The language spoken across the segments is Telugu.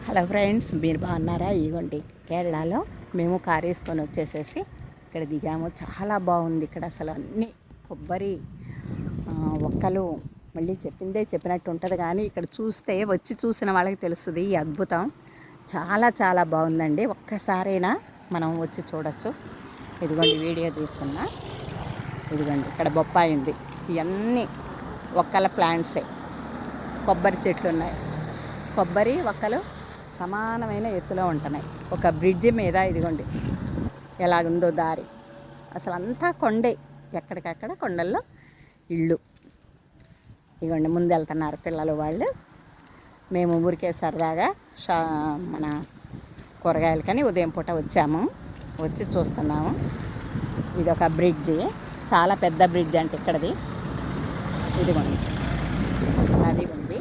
హలో ఫ్రెండ్స్, మీరు బాగున్నారా? ఇదిగోండి, కేరళలో మేము కారు వేసుకొని వచ్చేసేసి ఇక్కడ దిగాము. చాలా బాగుంది. ఇక్కడ అసలు అన్ని కొబ్బరి ఒక్కలు మళ్ళీ చెప్పిందే చెప్పినట్టు ఉంటుంది. కానీ ఇక్కడ చూస్తే వచ్చి చూసిన వాళ్ళకి తెలుస్తుంది ఈ అద్భుతం. చాలా చాలా బాగుందండి. ఒక్కసారైనా మనం వచ్చి చూడొచ్చు. ఇదిగోండి వీడియో తీస్తున్నా. ఇదిగోండి ఇక్కడ బొప్పాయి ఉంది. ఇవన్నీ ఒక్కల ప్లాంట్సే. కొబ్బరి చెట్లు ఉన్నాయి. కొబ్బరి ఒక్కలు సమానమైన ఎత్తులో ఉంటున్నాయి. ఒక బ్రిడ్జి మీద ఇదిగోండి ఎలాగుందో దారి. అసలు అంతా కొండే, ఎక్కడికక్కడ కొండల్లో ఇళ్ళు. ఇదిగోండి ముందు వెళ్తున్నారు పిల్లలు వాళ్ళు. మేము ఊరికే సరదాగా మన కూరగాయలకని ఉదయం పూట వచ్చాము. వచ్చి చూస్తున్నాము. ఇది ఒక బ్రిడ్జి, చాలా పెద్ద బ్రిడ్జ్ అంటే ఇక్కడది. ఇదిగోండి నది ఉంది.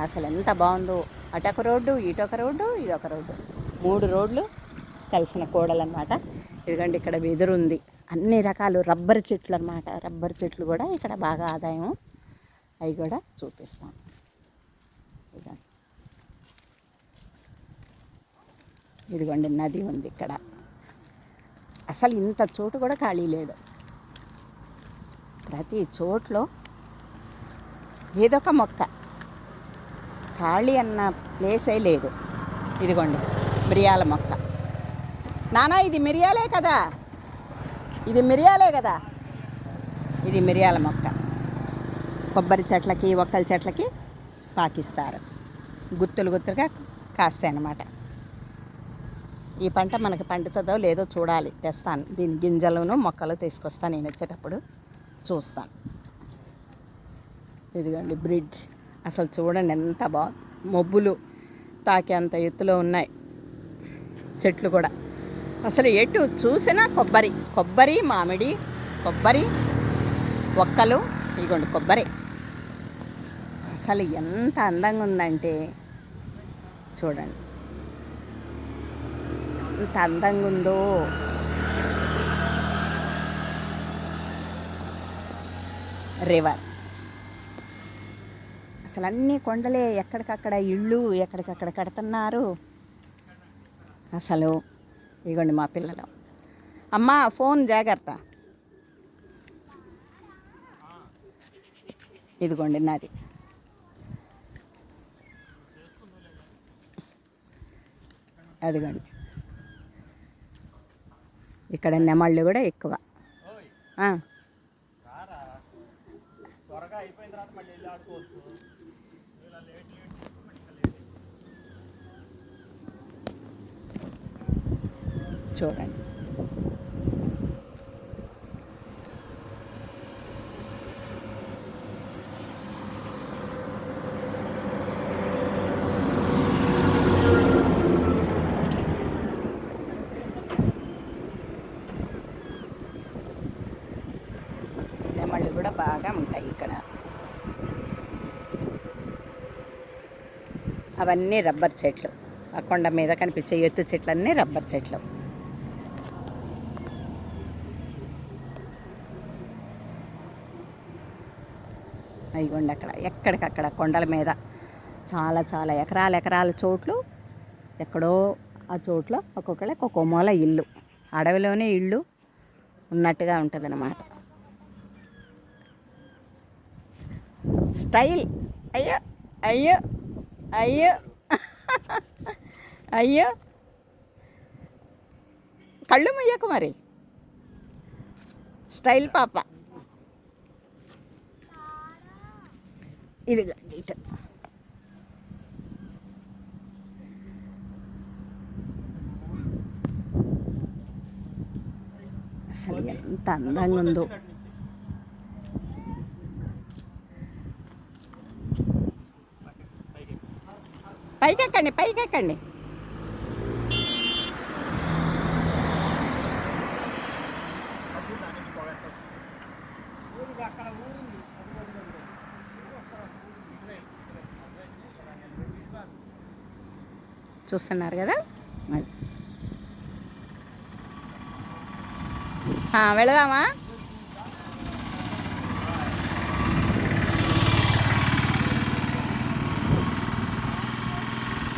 అసలు ఎంత బాగుందో. అటొక రోడ్డు, ఇటొక రోడ్డు, ఇదొక రోడ్డు, 3 రోడ్లు కలిసిన కూడలన్నమాట. ఇదిగోండి ఇక్కడ వెదురుంది. అన్ని రకాలు రబ్బర్ చెట్లు అనమాట. రబ్బర్ చెట్లు కూడా ఇక్కడ బాగా ఆదాయం. అవి కూడా చూపిస్తాం. ఇదిగోండి నది ఉంది ఇక్కడ. అసలు ఇంత చోటు కూడా ఖాళీ లేదు. ప్రతి చోట్లో ఏదో ఒక మొక్క, ఖాళీ అన్న ప్లేసే లేదు. ఇదిగోండి మిరియాల మొక్క. నానా ఇది మిరియాలే కదా, ఇది మిరియాలే కదా. ఇది మిరియాల మొక్క. కొబ్బరి చెట్లకి ఒక్కల చెట్లకి పాకిస్తారు. గుత్తులు గుత్తులుగా కాస్తాయి అన్నమాట. ఈ పంట మనకి పండుతుందో లేదో చూడాలి. తెస్తాను దీని గింజలను మొక్కలు తీసుకొస్తాను. నేను వచ్చేటప్పుడు చూస్తాను. ఇదిగోండి బ్రిడ్జ్. అసలు చూడండి ఎంత బాగుంది. మబ్బులు తాకే అంత ఎత్తులో ఉన్నాయి చెట్లు కూడా. అసలు ఎటు చూసినా కొబ్బరి, కొబ్బరి, మామిడి, కొబ్బరి ఒక్కలు. ఇదిగోండి కొబ్బరి. అసలు ఎంత అందంగా ఉందంటే చూడండి ఎంత అందంగా ఉందో. రివర్. అసలు అన్నీ కొండలే, ఎక్కడికక్కడ ఇళ్ళు ఎక్కడికక్కడ కడుతున్నారు. అసలు ఇగోండి మా పిల్లలు. అమ్మా ఫోన్ జాగ్రత్త. ఇదిగోండి నాది. అదిగోండి ఇక్కడ నెమళ్ళు కూడా ఎక్కువ. చూడండి నెమళ్ళు కూడా బాగా ఉంటాయి ఇక్కడ. అవన్నీ రబ్బర్ చెట్లు. ఆ కొండ మీద కనిపించే ఎత్తు చెట్లన్నీ రబ్బర్ చెట్లు. అయిగోండి అక్కడ ఎక్కడికక్కడ కొండల మీద చాలా చాలా ఎకరాల చోట్లు. ఎక్కడో ఆ చోట్ల ఒక్కొక్కళ్ళకి ఒక్కో మూల ఇల్లు. అడవిలోనే ఇల్లు ఉన్నట్టుగా ఉంటుంది అన్నమాట. స్టైల్. అయ్యో అయ్యో అయ్యో అయ్యో కళ్ళు ముయ్యకు మరి. స్టైల్ పాప. ఇదిగోండి ఇటు. అసలు ఎంత అందంగా ఉందో. పైకెక్కండి, పైకెక్కండి. చూస్తున్నారు కదా. వెళదామా?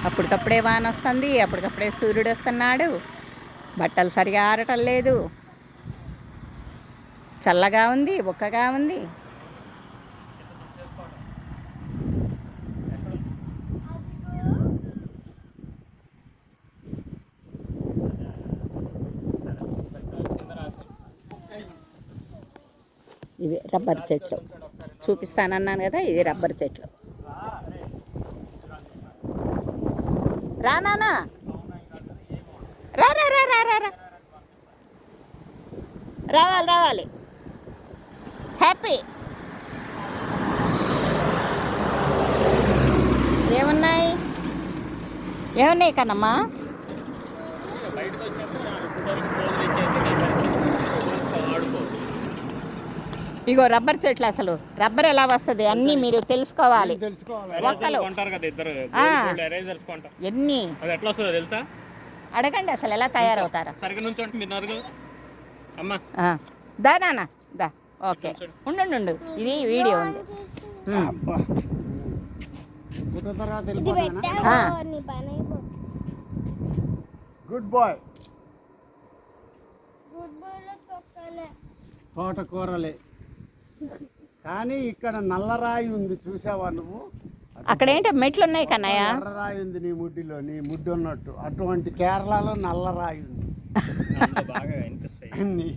అప్పటికప్పుడే వాన వస్తుంది, అప్పటికప్పుడే సూర్యుడు వస్తున్నాడు. బట్టలు సరిగా ఆరటం లేదు, చల్లగా ఉంది, బొక్కగా ఉంది. ఇవి రబ్బర్ చెట్లు చూపిస్తానన్నాను కదా, ఇది రబ్బర్ చెట్లు. రానా రా రా రా రా రా రా రావాలి రావాలి. హ్యాపీ ఏమున్నాయి ఏమున్నాయి కన్నమ్మా? ఇగో రబ్బర్ చెట్లు. అసలు రబ్బర్ ఎలా వస్తుంది అన్నీ మీరు తెలుసుకోవాలి. ఒక్కలు ఎన్ని అడగండి అసలు ఎలా తయారవుతారా? దా నాన్న దా. ఓకే ఉండు, ఇది వీడియో ఉంది. Good bye. తోటకూరలే కానీ ఇక్కడ నల్లరాయి ఉంది, చూసావా నువ్వు? అక్కడ ఏంటో మెట్లు ఉన్నాయి కన్నయ్య. నల్లరాయి ఉంది నీ ముడ్డిలో, నీ ముడ్డి ఉన్నట్టు. అటువంటి కేరళలో నల్లరాయి ఉంది.